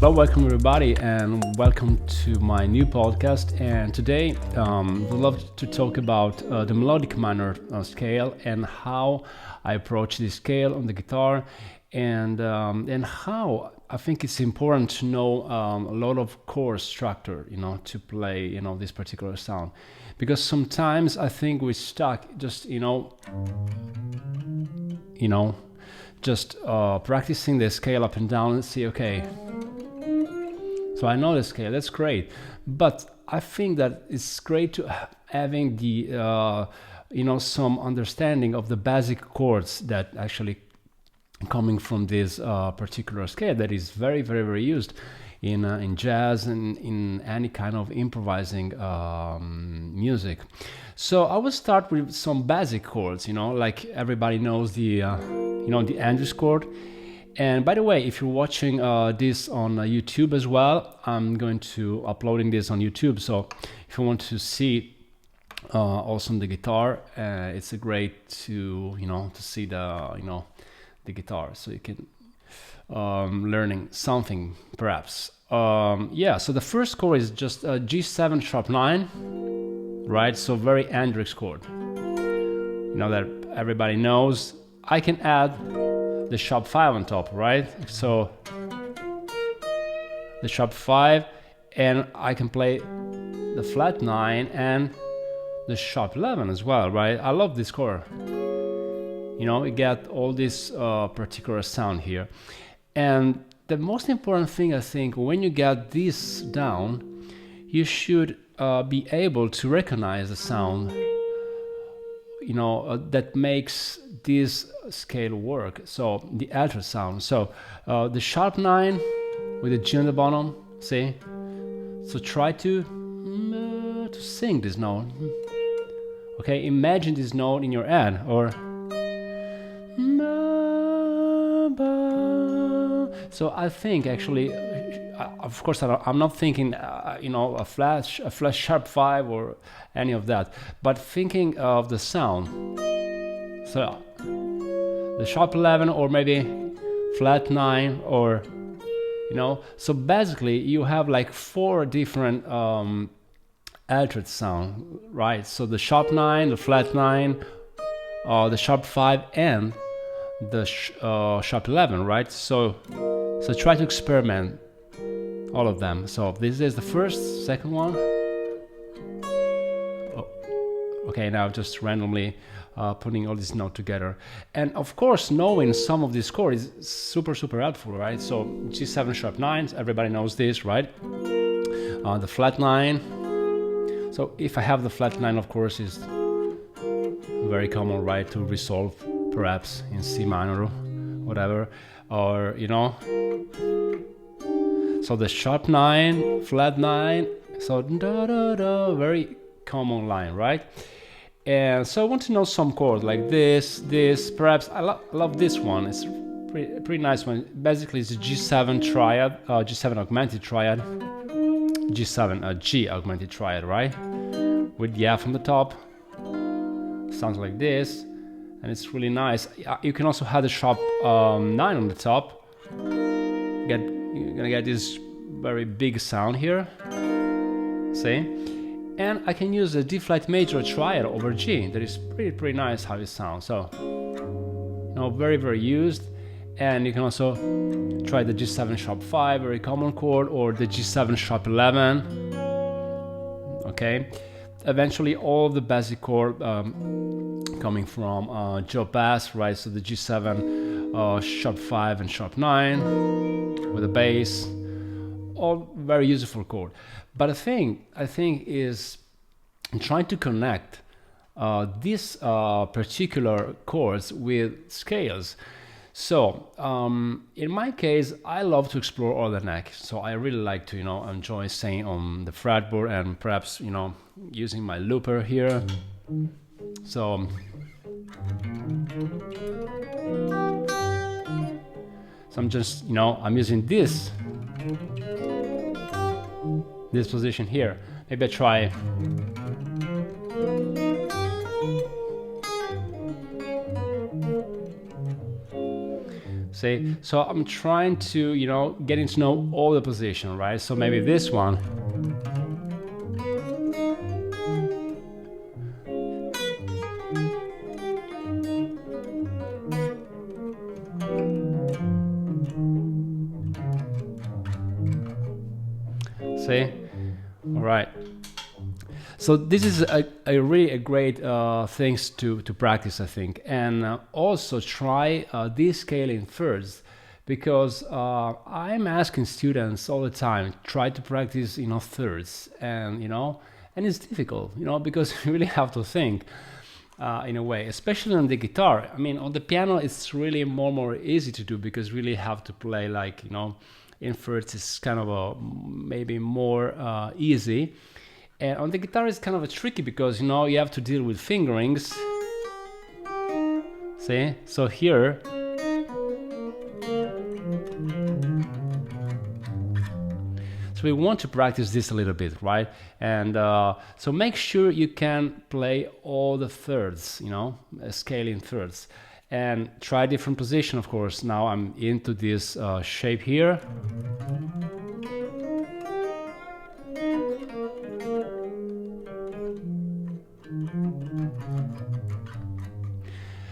Hello, welcome everybody, and welcome to my new podcast. And today, we'd love to talk about the melodic minor scale and how I approach this scale on the guitar, and how I think it's important to know a lot of chord structure, to play, this particular sound, because sometimes I think we're stuck just, just practicing the scale up and down and see, okay. So I know the scale, that's great, but I think that it's great to having the some understanding of the basic chords that actually coming from this particular scale that is very, very, very used in jazz and in any kind of improvising music. So I will start with some basic chords, like everybody knows the the Andrews chord. And by the way, if you're watching this on YouTube as well, I'm going to uploading this on YouTube. So if you want to see also on the guitar, it's a great to to see the the guitar, so you can learning something perhaps. Yeah. So the first chord is just a G7 sharp 9, right? So very Andrews chord. That everybody knows. I can add the sharp 5 on top, right? So the sharp 5, and I can play the flat 9 and the sharp 11 as well, right? I love this chord. You get all this particular sound here. And the most important thing, I think, when you get this down, you should be able to recognize the sound that makes this scale work. So the ultrasound. So the sharp 9 with the G on the bottom. See? So try to sing this note. Okay, imagine this note in your head, or so I think actually, of course, I'm not thinking, a flash sharp 5 or any of that, but thinking of the sound. So the sharp 11 or maybe flat 9 or, so basically you have like 4 different altered sound, right? So the sharp 9, the flat 9, the sharp 5 and the sharp 11, right? So try to experiment all of them. So this is the first, second one. Okay, now just randomly putting all these notes together. And of course, knowing some of these chords is super, super helpful, right? So G7 sharp 9, everybody knows this, right? The flat 9. So if I have the flat 9, of course, is very common, right, to resolve perhaps in C minor, whatever, or so the sharp 9, flat 9, so da da da, very common line, right? And so I want to know some chords like this, perhaps I love this one. It's pretty nice one. Basically, it's a G7 triad, G7 augmented triad, G7 G augmented triad, right? With the F on the top. Sounds like this, and it's really nice. You can also have the sharp 9 on the top. You're gonna get this very big sound here. See? And I can use a D flat major triad over G. That is pretty nice how it sounds. So, very, very used. And you can also try the G7 sharp 5, very common chord, or the G7 sharp 11. Okay. Eventually, all the basic chord coming from Joe Bass, right? So the G7 sharp 5 and sharp 9 with a bass, all very useful chord. But I think is trying to connect these particular chords with scales. So in my case, I love to explore all the neck. So I really like to enjoy staying on the fretboard and perhaps using my looper here. So I'm just I'm using this position here. Maybe I try. See, so I'm trying to, you know, getting to know all the position, right? So maybe this one. See, all right. So this is a really great things to practice, I think, and also try this scaling first, because I'm asking students all the time, try to practice, you know, thirds, and you know, and it's difficult, you know, because you really have to think in a way, especially on the guitar. I mean, on the piano, it's really more easy to do, because really have to play like, you know, in thirds is kind of a maybe more easy. And on the guitar it's kind of a tricky, because you know you have to deal with fingerings. See, so here, so we want to practice this a little bit, right? And so make sure you can play all the thirds, you know, scaling thirds, and try different position. Of course, now I'm into this shape here.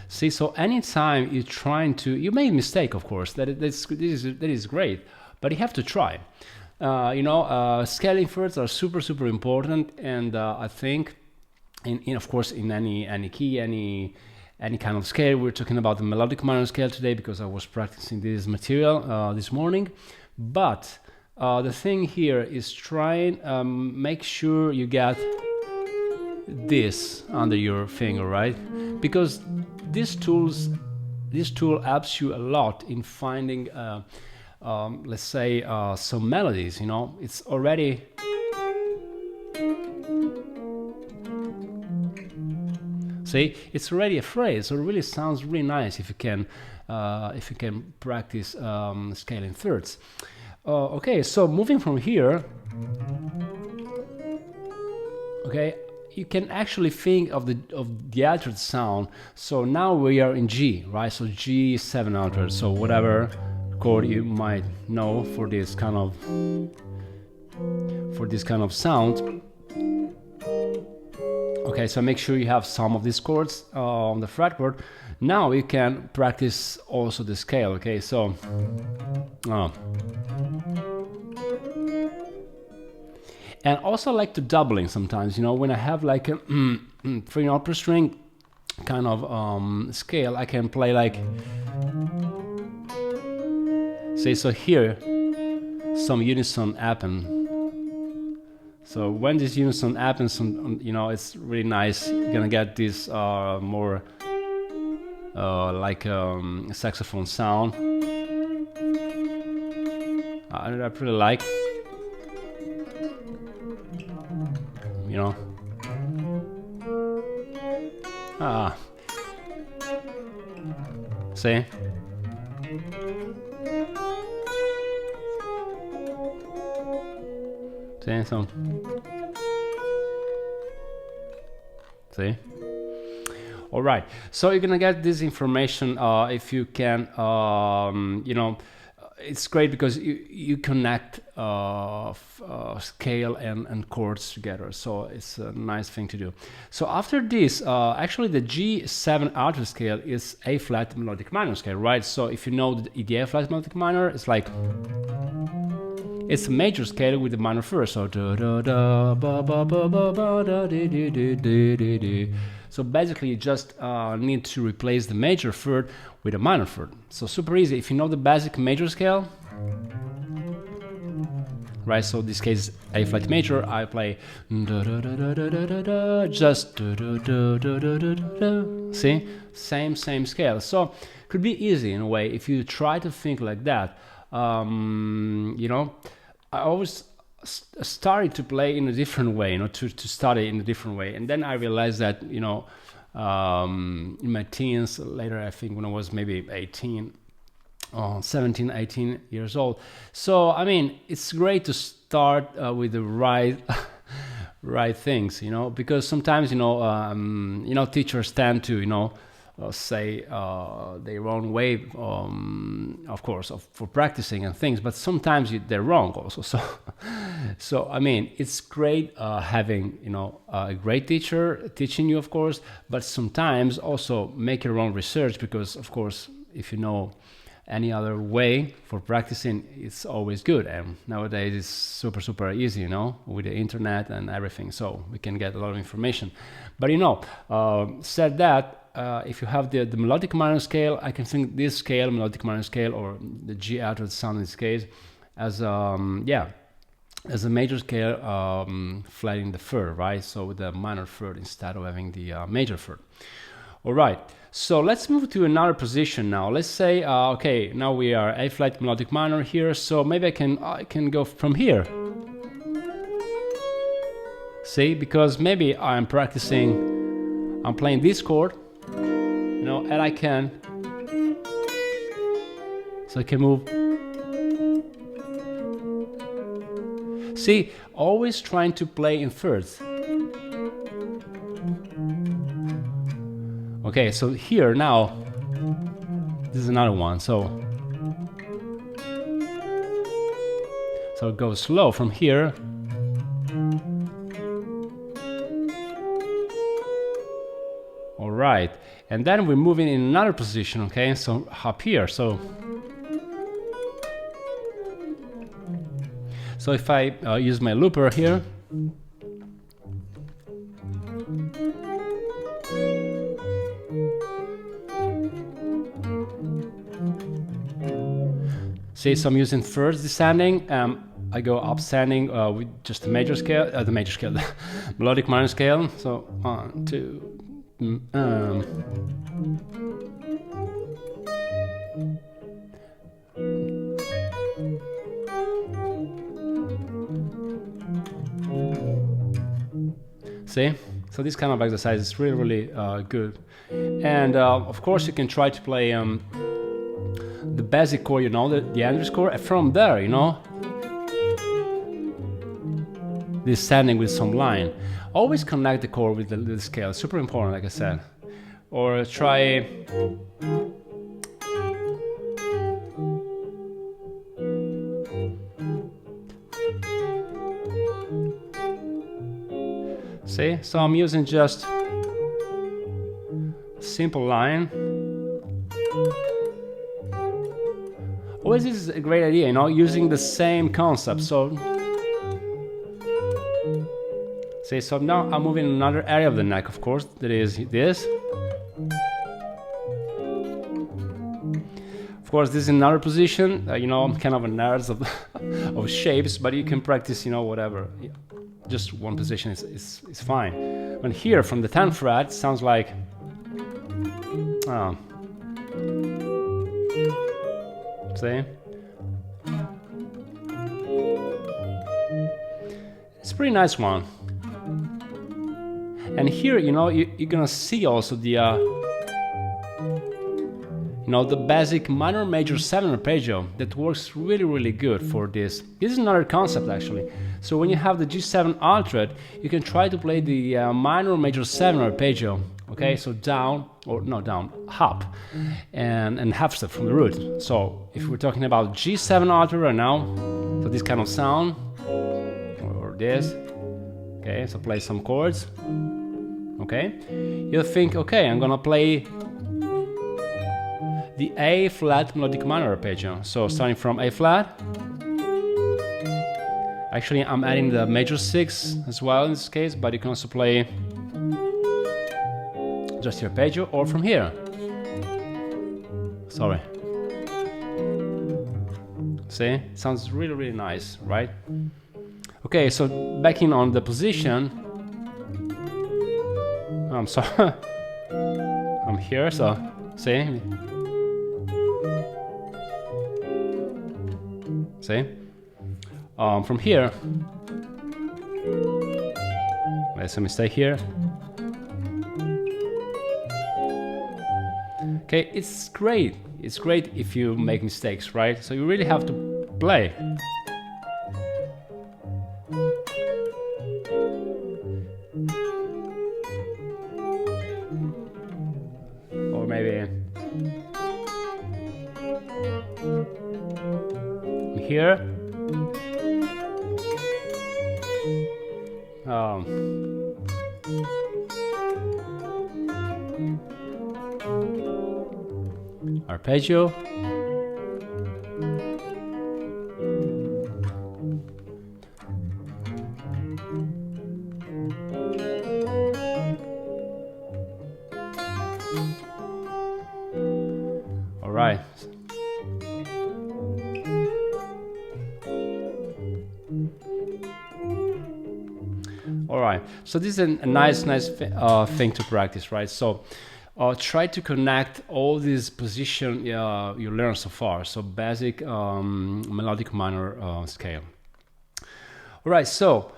See, so anytime you're trying to, you made a mistake, of course, that is great, but you have to try. You know, scaling thirds are super important, and I think, in of course, in any key, any kind of scale. We're talking about the melodic minor scale today, because I was practicing this material this morning. But the thing here is trying make sure you get this under your finger, right? Because this tool helps you a lot in finding, let's say, some melodies. You know, it's already. See, it's already a phrase, so it really sounds really nice if you can practice scaling thirds. Okay, so moving from here, okay, you can actually think of the altered sound. So now we are in G, right? So G is 7 altered. So whatever chord you might know for this kind of sound. Okay, so make sure you have some of these chords on the fretboard. Now you can practice also the scale. Okay, so and also I like to doubling sometimes. You know, when I have like a 3-note per string kind of scale, I can play like. See, so here some unison happen. So when this unison happens, you know, it's really nice. You're gonna get this more like saxophone sound. I really like. You know. See? See, so. See? All right. So you're gonna get this information if you can, you know, it's great because you connect scale and chords together. So it's a nice thing to do. So after this, actually the G7 altered scale is A flat melodic minor scale, right? So if you know the A flat melodic minor, it's like. It's a major scale with the minor first, so da da da ba ba ba ba ba da di di di di di di. So basically, you just need to replace the major third with a minor third. So super easy. If you know the basic major scale, right? So this case A flat major, I play da da da da da da da da, just da da da da da da da. See, same scale. So could be easy in a way if you try to think like that. You know, I always started to play in a different way, you know, to study in a different way. And then I realized that, you know, in my teens, later, I think when I was maybe 17, 18 years old. So, I mean, it's great to start with the right things, you know, because sometimes, you know, teachers tend to, you know, say their own way, of course, for practicing and things, but sometimes they're wrong also. So, so I mean, it's great having, you know, a great teacher teaching you, of course, but sometimes also make your own research, because, of course, if you know any other way for practicing, it's always good. And nowadays it's super easy, you know, with the internet and everything, so we can get a lot of information. But you know, said that, if you have the melodic minor scale, I can think this scale, melodic minor scale, or the G altered sound in this case, as yeah, as a major scale, flat in the third, right? So the minor third instead of having the major third. All right, so let's move to another position now. Let's say, okay, now we are A flat melodic minor here, so maybe I can go from here. See, because maybe I'm practicing, I'm playing this chord, you know, and I can, so I can move. See, always trying to play in thirds. Okay, so here now, this is another one, so it goes slow from here. All right, and then we're moving in another position, okay, so up here, so if I use my looper here, see, so I'm using thirds descending, I go upstanding with just the major scale, the melodic minor scale, so 1, 2, see, so this kind of exercise is really good, and of course you can try to play the basic chord, you know, the Andrews chord, and from there, you know, descending with some line. Always connect the chord with the scale, super important, like I said. Or try, see, so I'm using just simple line. Always is a great idea, you know, using the same concept. So, see, so now I'm moving another area of the neck, of course, that is this. Of course, this is another position. You know, I'm kind of a nerd of shapes, but you can practice, you know, whatever. Just one position is fine. But here, from the 10th fret, sounds like. See? It's a pretty nice one. And here, you know, you're gonna see also the, you know, the basic minor major 7 arpeggio that works really good for this. This is another concept actually. So when you have the G7 altered, you can try to play the minor major 7 arpeggio. Okay, so down, or no, down, up, and half step from the root. So if we're talking about G7 altered right now, so this kind of sound, or this, okay, so play some chords, okay, you'll think, okay, I'm gonna play the A flat melodic minor arpeggio. So starting from A flat, actually I'm adding the major 6 as well in this case, but you can also play just the arpeggio, or from here. Sorry. See? Sounds really nice, right? Okay, so back in on the position. I'm sorry. I'm here, so see? See? From here. There's a mistake here. Okay, it's great. It's great if you make mistakes, right? So you really have to play. here. Arpeggio. All right. All right. So this is a nice thing to practice, right? So try to connect all these positions you learned so far. So basic melodic minor scale. All right. So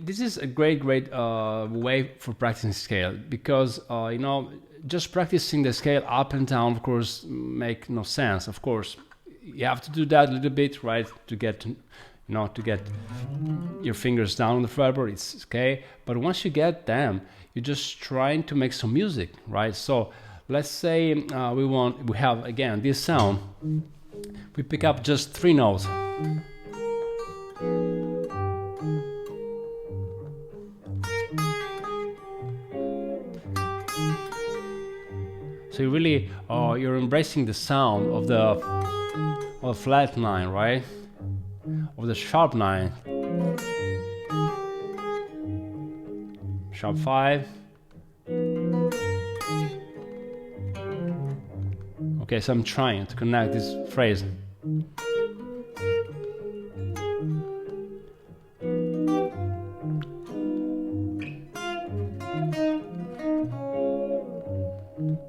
this is a great way for practicing scale, because just practicing the scale up and down, of course, make no sense. Of course, you have to do that a little bit, right, to get your fingers down on the fretboard. It's okay, but once you get them, you're just trying to make some music, right? So let's say we have again this sound. We pick up just 3 notes. So you really you're embracing the sound of the flat 9, right? Of the sharp 9, sharp 5. Okay, so I'm trying to connect this phrase.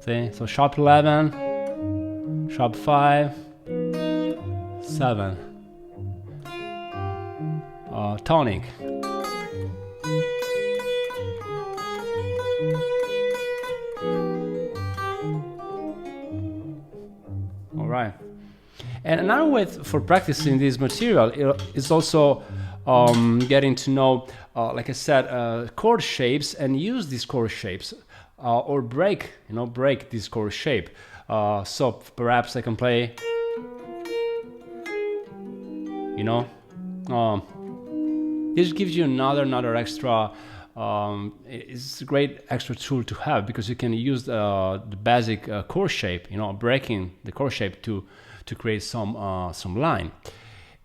See, so sharp 11, sharp 5, 7. Tonic. All right. And another way for practicing this material is also getting to know, like I said, chord shapes, and use these chord shapes, or break this chord shape. So perhaps I can play, this gives you another extra. It's a great extra tool to have, because you can use the basic chord shape, breaking the chord shape to create some line.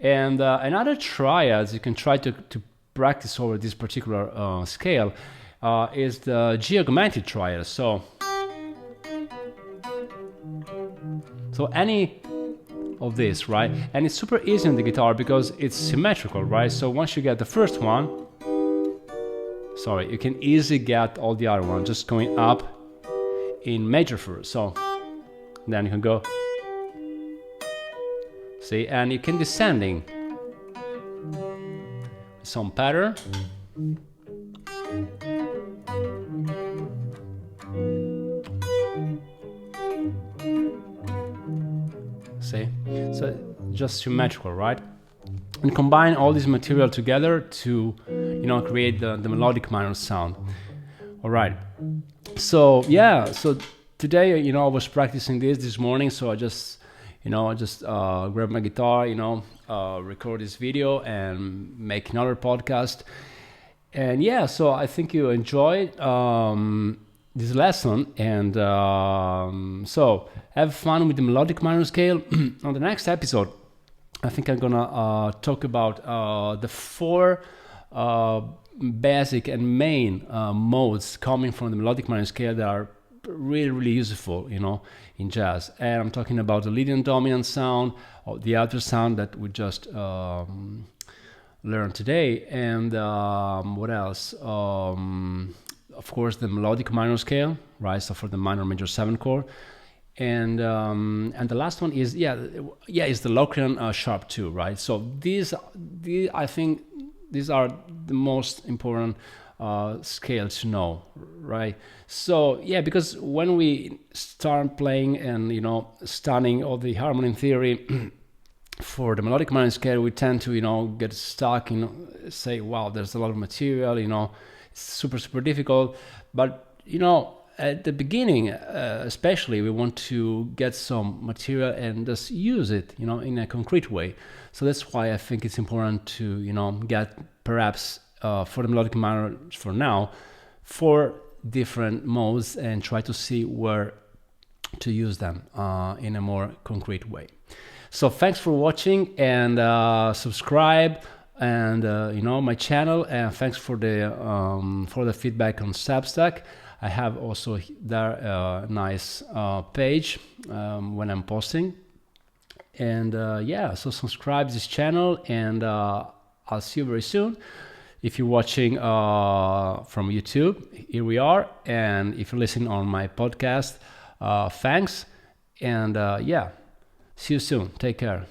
And another triad you can try to practice over this particular scale is the G-augmented triad. So any of this, right? And it's super easy on the guitar because it's symmetrical, right? So once you get the first one, you can easily get all the other ones just going up in major first. So then you can go, see, and you can descending some pattern. See, so just symmetrical, right? And combine all this material together to create the melodic minor sound. All right, so so today I was practicing this morning, so I just grab my guitar, record this video and make another podcast. And so I think you enjoyed this lesson, and so have fun with the melodic minor scale. On the next episode, I think I'm gonna talk about the 4 basic and main modes coming from the melodic minor scale that are really useful, in jazz. And I'm talking about the leading dominant sound, or the alto sound that we just learned today, and what else? Of course, the melodic minor scale, right? So for the minor major 7 chord, and the last one is is the Locrian sharp 2, right? So these I think these are the most important scales to know, right? So because when we start playing and studying all the harmony theory for the melodic minor scale, we tend to get stuck, say, wow, there's a lot of material, it's super difficult. But at the beginning, especially, we want to get some material and just use it, in a concrete way. So that's why I think it's important to, get perhaps for the melodic minor for now, 4 different modes and try to see where to use them in a more concrete way. So thanks for watching, and subscribe, and my channel, and thanks for the feedback on Substack. I have also there a nice page when I'm posting, and so subscribe this channel, and I'll see you very soon. If you're watching from YouTube, here we are, and if you're listening on my podcast, thanks, and see you soon. Take care.